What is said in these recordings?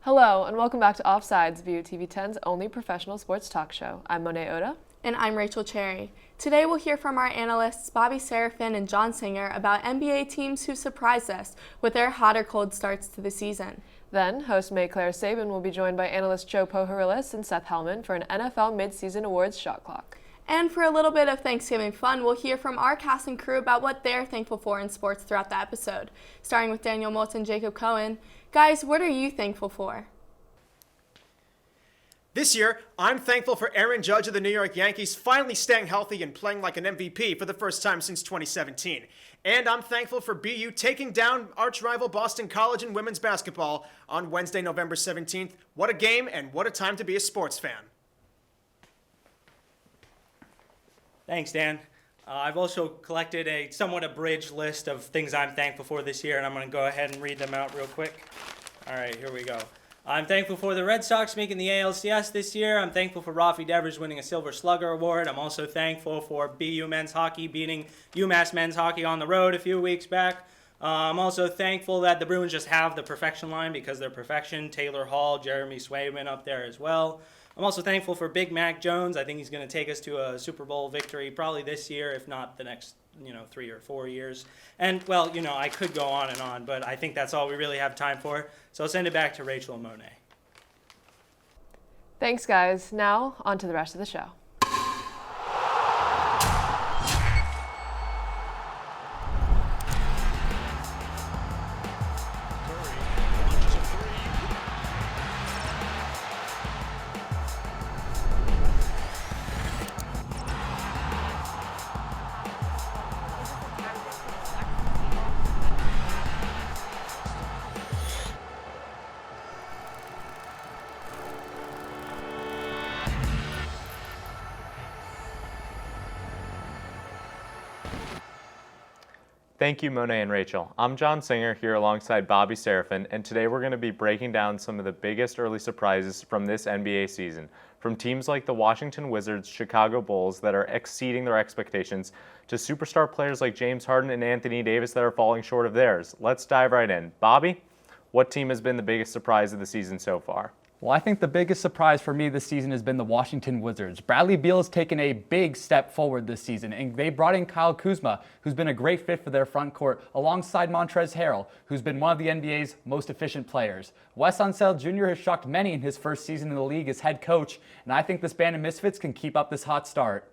Hello, and welcome back to Offsides, View TV10's only professional sports talk show. I'm Monet Oda. And I'm Rachel Cherry. Today we'll hear from our analysts Bobby Serafin and John Singer about NBA teams who surprised us with their hot or cold starts to the season. Then, host May Claire Sabin will be joined by analyst Joe Pohoryles and Seth Helman for an NFL midseason awards shot clock. And for a little bit of Thanksgiving fun, we'll hear from our cast and crew about what they're thankful for in sports throughout the episode. Starting with Daniel Moulton and Jacob Cohen. Guys, what are you thankful for? This year, I'm thankful for Aaron Judge of the New York Yankees finally staying healthy and playing like an MVP for the first time since 2017. And I'm thankful for BU taking down arch-rival Boston College in women's basketball on Wednesday, November 17th. What a game and what a time to be a sports fan. Thanks, Dan. I've also collected a somewhat abridged list of things I'm thankful for this year, and I'm going to go ahead and read them out real quick. All right, here we go. I'm thankful for the Red Sox making the ALCS this year. I'm thankful for Rafi Devers winning a Silver Slugger Award. I'm also thankful for BU men's hockey beating UMass men's hockey on the road a few weeks back. I'm also thankful that the Bruins just have the perfection line because they're perfection. Taylor Hall, Jeremy Swayman up there as well. I'm also thankful for Big Mac Jones. I think he's going to take us to a Super Bowl victory probably this year, if not the next 3 or 4 years. And, well, I could go on, but I think that's all we really have time for. So I'll send it back to Rachel and Monet. Thanks, guys. Now, on to the rest of the show. Thank you, Monet and Rachel. I'm John Singer here alongside Bobby Serafin, and today we're going to be breaking down some of the biggest early surprises from this NBA season, from teams like the Washington Wizards, Chicago Bulls that are exceeding their expectations, to superstar players like James Harden and Anthony Davis that are falling short of theirs. Let's dive right in. Bobby, what team has been the biggest surprise of the season so far? Well, I think the biggest surprise for me this season has been the Washington Wizards. Bradley Beal has taken a big step forward this season, and they brought in Kyle Kuzma, who's been a great fit for their front court, alongside Montrezl Harrell, who's been one of the NBA's most efficient players. Wes Unseld Jr. has shocked many in his first season in the league as head coach, and I think this band of misfits can keep up this hot start.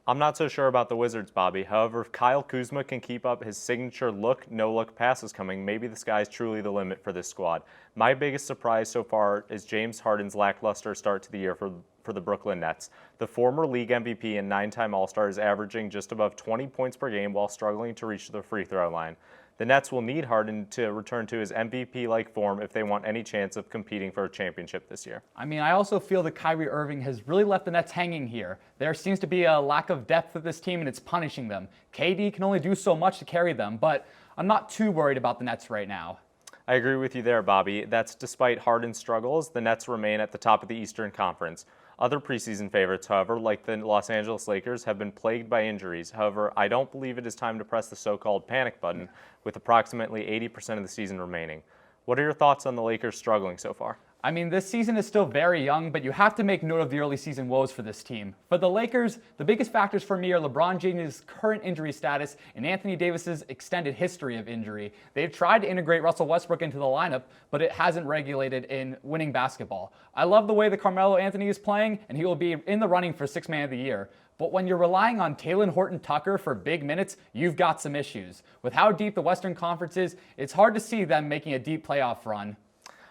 I'm not so sure about the Wizards, Bobby. However, if Kyle Kuzma can keep up his signature look, no-look passes coming, maybe the sky's truly the limit for this squad. My biggest surprise so far is James Harden's lackluster start to the year for the Brooklyn Nets. The former league MVP and 9-time All-Star is averaging just above 20 points per game while struggling to reach the free throw line. The Nets will need Harden to return to his MVP-like form if they want any chance of competing for a championship this year. I also feel that Kyrie Irving has really left the Nets hanging here. There seems to be a lack of depth with this team, and it's punishing them. KD can only do so much to carry them, but I'm not too worried about the Nets right now. I agree with you there, Bobby. That's despite Harden's struggles, the Nets remain at the top of the Eastern Conference. Other preseason favorites, however, like the Los Angeles Lakers, have been plagued by injuries. However, I don't believe it is time to press the so-called panic button with approximately 80% of the season remaining. What are your thoughts on the Lakers struggling so far? This season is still very young, but you have to make note of the early season woes for this team. For the Lakers, the biggest factors for me are LeBron James' current injury status and Anthony Davis's extended history of injury. They've tried to integrate Russell Westbrook into the lineup, but it hasn't regulated in winning basketball. I love the way that Carmelo Anthony is playing, and he will be in the running for Sixth Man of the Year. But when you're relying on Talen Horton-Tucker for big minutes, you've got some issues. With how deep the Western Conference is, it's hard to see them making a deep playoff run.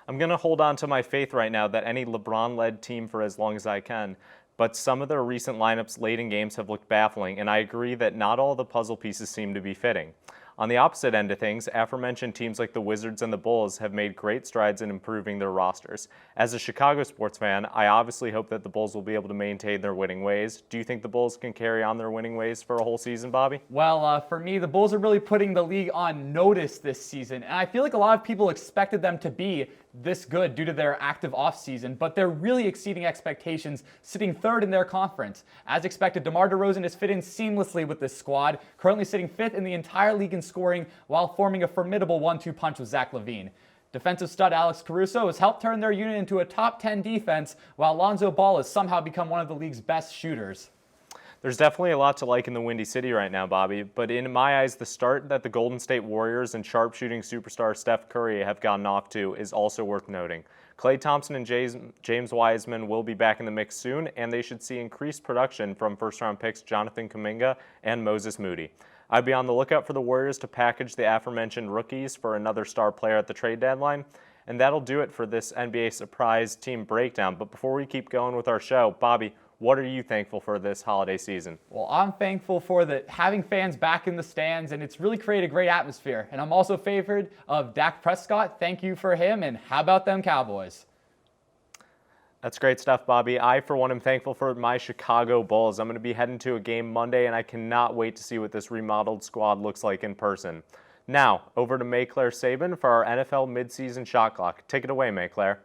I'm going to hold on to my faith right now that any LeBron-led team for as long as I can, but some of their recent lineups late in games have looked baffling, and I agree that not all the puzzle pieces seem to be fitting. On the opposite end of things, aforementioned teams like the Wizards and the Bulls have made great strides in improving their rosters. As a Chicago sports fan, I obviously hope that the Bulls will be able to maintain their winning ways. Do you think the Bulls can carry on their winning ways for a whole season, Bobby? Well, for me, the Bulls are really putting the league on notice this season, and I feel like a lot of people expected them to be this good due to their active offseason, but they're really exceeding expectations, sitting third in their conference. As expected, DeMar DeRozan has fit in seamlessly with this squad, currently sitting fifth in the entire league in scoring while forming a formidable 1-2 punch with Zach LaVine. Defensive stud Alex Caruso has helped turn their unit into a top 10 defense, while Lonzo Ball has somehow become one of the league's best shooters. There's definitely a lot to like in the Windy City right now, Bobby, but in my eyes, the start that the Golden State Warriors and sharpshooting superstar Steph Curry have gotten off to is also worth noting. Klay Thompson and James Wiseman will be back in the mix soon, and they should see increased production from first-round picks Jonathan Kuminga and Moses Moody. I'd be on the lookout for the Warriors to package the aforementioned rookies for another star player at the trade deadline, and that'll do it for this NBA surprise team breakdown. But before we keep going with our show, Bobby, what are you thankful for this holiday season? Well, I'm thankful for having fans back in the stands, and it's really created a great atmosphere. And I'm also favored of Dak Prescott. Thank you for him, and how about them Cowboys? That's great stuff, Bobby. I, for one, am thankful for my Chicago Bulls. I'm going to be heading to a game Monday, and I cannot wait to see what this remodeled squad looks like in person. Now, over to Mayclaire Sabin for our NFL midseason shot clock. Take it away, Mayclaire.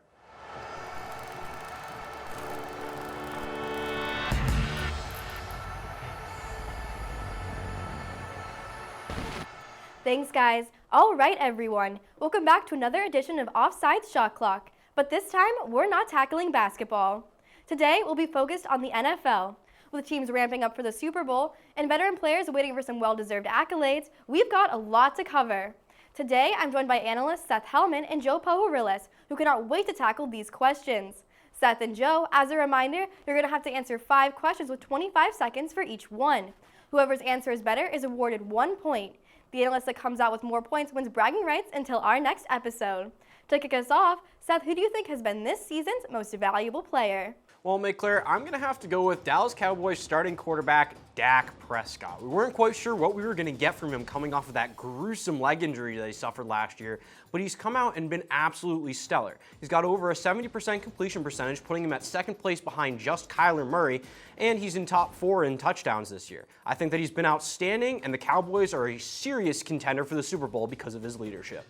Thanks, guys. All right, everyone. Welcome back to another edition of Offsides Shot Clock. But this time, we're not tackling basketball. Today, we'll be focused on the NFL. With teams ramping up for the Super Bowl and veteran players waiting for some well-deserved accolades, we've got a lot to cover. Today, I'm joined by analysts Seth Helman and Joe Pohoryles, who cannot wait to tackle these questions. Seth and Joe, as a reminder, you're going to have to answer 5 questions with 25 seconds for each one. Whoever's answer is better is awarded 1 point. The analyst that comes out with more points wins bragging rights until our next episode. To kick us off, Seth, who do you think has been this season's most valuable player? Well, Mayclaire, I'm going to have to go with Dallas Cowboys starting quarterback Dak Prescott. We weren't quite sure what we were going to get from him coming off of that gruesome leg injury that he suffered last year, but he's come out and been absolutely stellar. He's got over a 70% completion percentage, putting him at second place behind just Kyler Murray, and he's in top 4 in touchdowns this year. I think that he's been outstanding, and the Cowboys are a serious contender for the Super Bowl because of his leadership.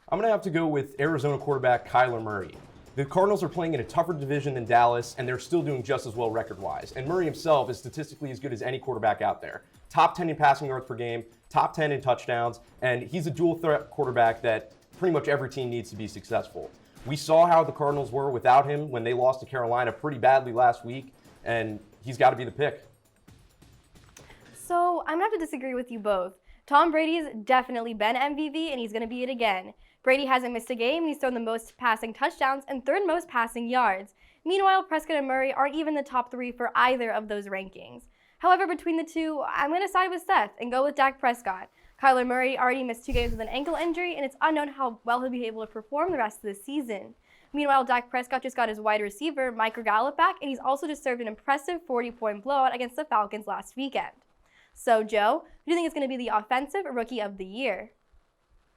I'm going to have to go with Arizona quarterback Kyler Murray. The Cardinals are playing in a tougher division than Dallas, and they're still doing just as well record-wise. And Murray himself is statistically as good as any quarterback out there. Top 10 in passing yards per game, top 10 in touchdowns, and he's a dual-threat quarterback that pretty much every team needs to be successful. We saw how the Cardinals were without him when they lost to Carolina pretty badly last week, and he's got to be the pick. So I'm going to have to disagree with you both. Tom Brady's definitely been MVP, and he's going to be it again. Brady hasn't missed a game, and he's thrown the most passing touchdowns and third most passing yards. Meanwhile, Prescott and Murray aren't even the top 3 for either of those rankings. However, between the two, I'm going to side with Seth and go with Dak Prescott. Kyler Murray already missed 2 games with an ankle injury, and it's unknown how well he'll be able to perform the rest of the season. Meanwhile, Dak Prescott just got his wide receiver, Mike Gallup, back, and he's also just served an impressive 40-point blowout against the Falcons last weekend. So, Joe, who do you think is going to be the offensive rookie of the year?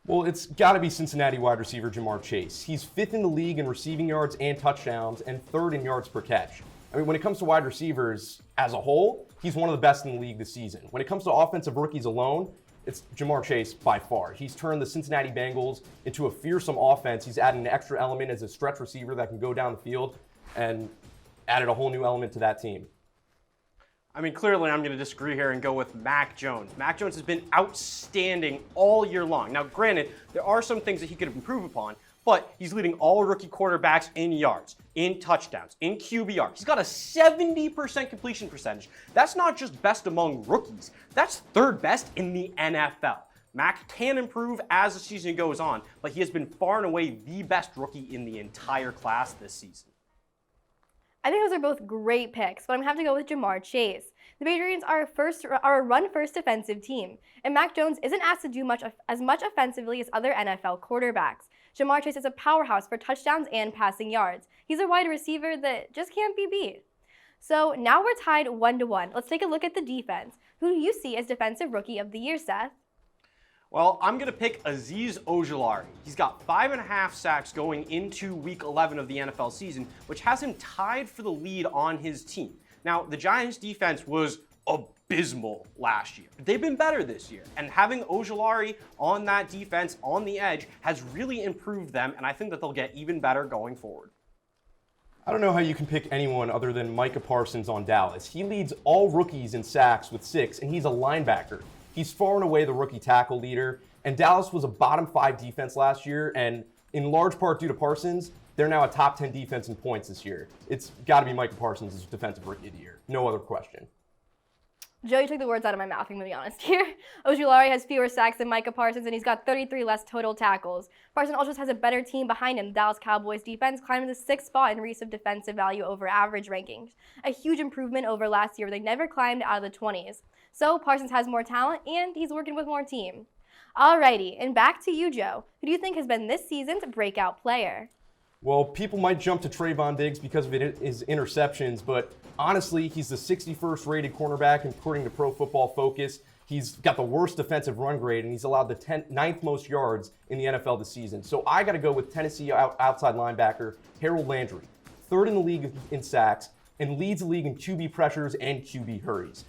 Well, it's got to be Cincinnati wide receiver Jamar Chase. He's 5th in the league in receiving yards and touchdowns and 3rd in yards per catch. I mean, when it comes to wide receivers as a whole, he's one of the best in the league this season. When it comes to offensive rookies alone, it's Jamar Chase by far. He's turned the Cincinnati Bengals into a fearsome offense. He's added an extra element as a stretch receiver that can go down the field and added a whole new element to that team. I mean, clearly I'm going to disagree here and go with Mac Jones. Mac Jones has been outstanding all year long. Now, granted, there are some things that he could improve upon, but he's leading all rookie quarterbacks in yards, in touchdowns, in QBR. He's got a 70% completion percentage. That's not just best among rookies. That's 3rd best in the NFL. Mac can improve as the season goes on, but he has been far and away the best rookie in the entire class this season. I think those are both great picks, but I'm going to have to go with Jamar Chase. The Patriots are a run-first defensive team, and Mac Jones isn't asked to do as much offensively as other NFL quarterbacks. Jamar Chase is a powerhouse for touchdowns and passing yards. He's a wide receiver that just can't be beat. So now we're tied 1-1. Let's take a look at the defense. Who do you see as Defensive Rookie of the Year, Seth? Well, I'm going to pick Azeez Ojulari. He's got 5.5 sacks going into Week 11 of the NFL season, which has him tied for the lead on his team. Now, the Giants' defense was abysmal last year. They've been better this year, and having Ojulari on that defense on the edge has really improved them, and I think that they'll get even better going forward. I don't know how you can pick anyone other than Micah Parsons on Dallas. He leads all rookies in sacks with 6, and he's a linebacker. He's far and away the rookie tackle leader, and Dallas was a bottom 5 defense last year, and in large part due to Parsons, they're now a top 10 defense in points this year. It's got to be Micah Parsons' defensive rookie of the year. No other question. Joe, you took the words out of my mouth, I'm going to be honest here. Ojulari has fewer sacks than Micah Parsons, and he's got 33 less total tackles. Parsons also has a better team behind him. The Dallas Cowboys defense climbed to the 6th spot in recent defensive value over average rankings. A huge improvement over last year where they never climbed out of the 20s. So Parsons has more talent, and he's working with more team. Alrighty, and back to you, Joe. Who do you think has been this season's breakout player? Well, people might jump to Trayvon Diggs because of his interceptions, but honestly, he's the 61st rated cornerback according to Pro Football Focus. He's got the worst defensive run grade, and he's allowed the 9th most yards in the NFL this season. So I got to go with Tennessee outside linebacker Harold Landry, 3rd in the league in sacks, and leads the league in QB pressures and QB hurries.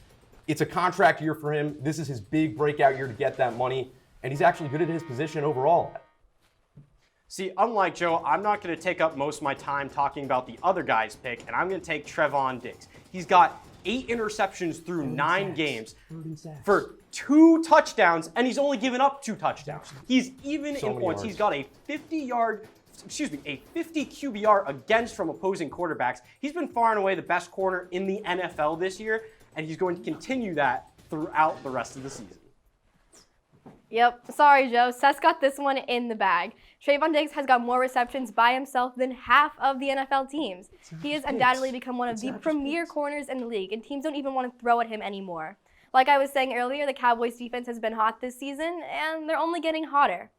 It's a contract year for him. This is his big breakout year to get that money, and he's actually good at his position overall. See, unlike Joe, I'm not going to take up most of my time talking about the other guy's pick, and I'm going to take Trevon Diggs. He's got 8 interceptions through 9 games for 2 touchdowns, and he's only given up 2 touchdowns. He's even in points. He's got a 50 QBR against from opposing quarterbacks. He's been far and away the best corner in the NFL this year, and he's going to continue that throughout the rest of the season. Yep, sorry, Joe. Seth got this one in the bag. Trayvon Diggs has got more receptions by himself than half of the NFL teams. He has undoubtedly become one of the premier corners in the league, and teams don't even want to throw at him anymore. Like I was saying earlier, the Cowboys defense has been hot this season, and they're only getting hotter.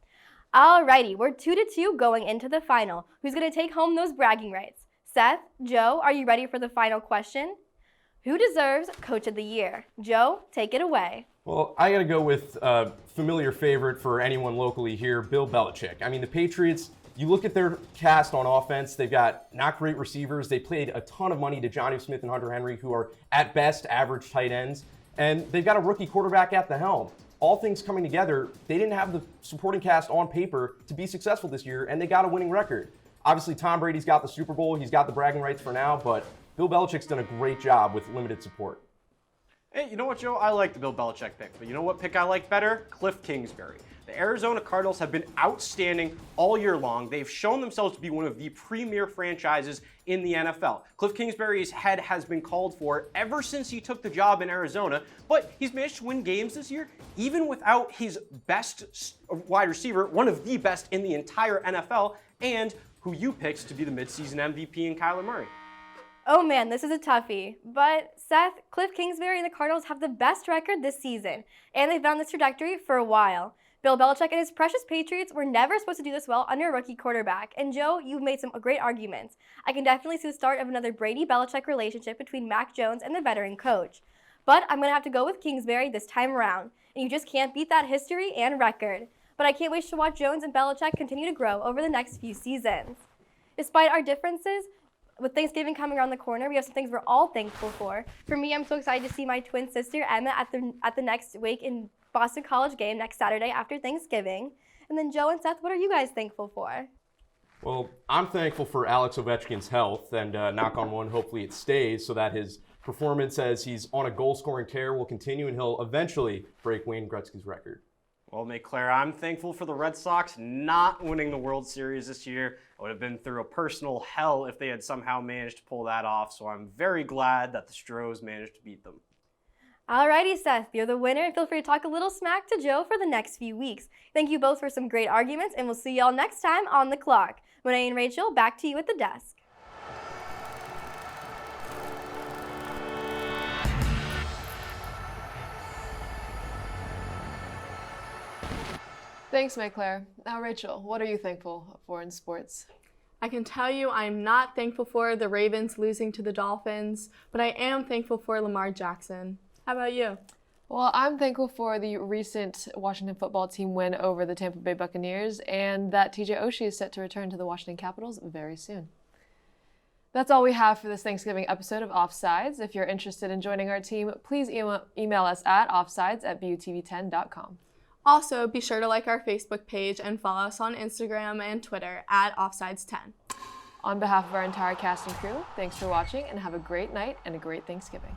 Alrighty, we're 2-2 going into the final. Who's going to take home those bragging rights? Seth, Joe, are you ready for the final question? Who deserves Coach of the Year? Joe, take it away. Well, I got to go with a familiar favorite for anyone locally here, Bill Belichick. I mean, the Patriots, you look at their cast on offense, they've got not great receivers. They paid a ton of money to Jonnu Smith and Hunter Henry, who are at best average tight ends. And they've got a rookie quarterback at the helm. All things coming together, they didn't have the supporting cast on paper to be successful this year, and they got a winning record. Obviously, Tom Brady's got the Super Bowl. He's got the bragging rights for now, but Bill Belichick's done a great job with limited support. Hey, you know what, Joe? I like the Bill Belichick pick, but you know what pick I like better? Cliff Kingsbury. The Arizona Cardinals have been outstanding all year long. They've shown themselves to be one of the premier franchises in the NFL. Cliff Kingsbury's head has been called for ever since he took the job in Arizona, but he's managed to win games this year, even without his best wide receiver, one of the best in the entire NFL, and who you picked to be the midseason MVP in Kyler Murray. Oh man, this is a toughie. But Seth, Cliff Kingsbury and the Cardinals have the best record this season, and they've been on this trajectory for a while. Bill Belichick and his precious Patriots were never supposed to do this well under a rookie quarterback. And Joe, you've made some great arguments. I can definitely see the start of another Brady-Belichick relationship between Mac Jones and the veteran coach. But I'm going to have to go with Kingsbury this time around. And you just can't beat that history and record. But I can't wait to watch Jones and Belichick continue to grow over the next few seasons. Despite our differences, with Thanksgiving coming around the corner, we have some things we're all thankful for. For me, I'm so excited to see my twin sister, Emma, at the next Wake in Boston College game next Saturday after Thanksgiving. And then Joe and Seth, what are you guys thankful for? Well, I'm thankful for Alex Ovechkin's health, and knock on wood, hopefully it stays so that his performance as he's on a goal-scoring tear will continue and he'll eventually break Wayne Gretzky's record. Well, Claire, I'm thankful for the Red Sox not winning the World Series this year. I would have been through a personal hell if they had somehow managed to pull that off, so I'm very glad that the Stros managed to beat them. Alrighty, Seth, you're the winner, and feel free to talk a little smack to Joe for the next few weeks. Thank you both for some great arguments, and we'll see y'all next time on The Clock. Monet and Rachel, back to you at the desk. Thanks, Claire. Now, Rachel, what are you thankful for in sports? I can tell you I'm not thankful for the Ravens losing to the Dolphins, but I am thankful for Lamar Jackson. How about you? Well, I'm thankful for the recent Washington football team win over the Tampa Bay Buccaneers and that TJ Oshie is set to return to the Washington Capitals very soon. That's all we have for this Thanksgiving episode of Offsides. If you're interested in joining our team, please email us at offsides@butv10.com. Also, be sure to like our Facebook page and follow us on Instagram and Twitter at Offsides10. On behalf of our entire cast and crew, thanks for watching and have a great night and a great Thanksgiving.